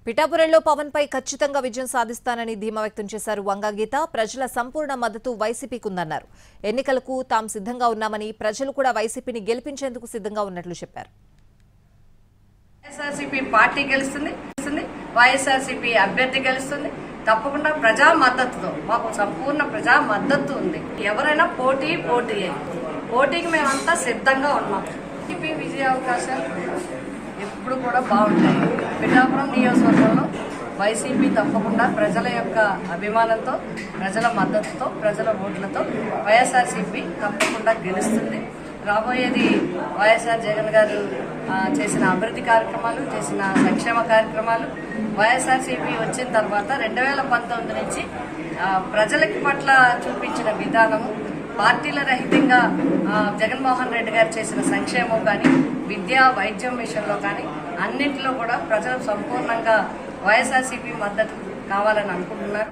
పిఠాపురంలో పవన్ పై ఖచ్చితంగా విజయం సాధిస్తానని ధీమా వ్యక్తం చేశారు వంగగీత. ప్రజల సంపూర్ణ మద్దతు వైసీపీకి ఉందన్నారు. ఎన్నికలకు తాము సిద్ధంగా ఉన్నామని, ప్రజలు కూడా వైసీపీని గెలిపించేందుకు సిద్ధంగా ఉన్నట్లు చెప్పారు. వైఎస్ఆర్సీపీ పార్టీ గెలుస్తుంది, వైఎస్ఆర్సీపీ అభ్యర్థి గెలుస్తుంది. తప్పకుండా ప్రజా మద్దతుతో, మాకు సంపూర్ణ ప్రజా మద్దతు ఉంది. ఎవరైనా పోటీకి మేమంతా సిద్ధంగా ఉన్నాం. వైసీపీ విజయ అవకాశాలు ఎప్పుడు కూడా బాగుంటాయి. పిఠాపురం నియోజకవర్గంలో వైసీపీ తప్పకుండా ప్రజల యొక్క అభిమానంతో, ప్రజల మద్దతుతో, ప్రజల ఓట్లతో వైఎస్ఆర్సీపీ తప్పకుండా గెలుస్తుంది. రాబోయేది వైఎస్ఆర్ జగన్ గారు చేసిన అభివృద్ధి కార్యక్రమాలు, చేసిన సంక్షేమ కార్యక్రమాలు, వైఎస్ఆర్సీపీ వచ్చిన తర్వాత 2019 నుంచి ప్రజలకి పట్ల చూపించిన విధానము, పార్టీల రహితంగా జగన్మోహన్ రెడ్డి గారు చేసిన సంక్షేమం కానీ, విద్య వైద్యం విషయంలో కానీ అన్నింటిలో కూడా ప్రజలు సంపూర్ణంగా వైఎస్ఆర్సీపీ మద్దతు కావాలని అనుకుంటున్నారు.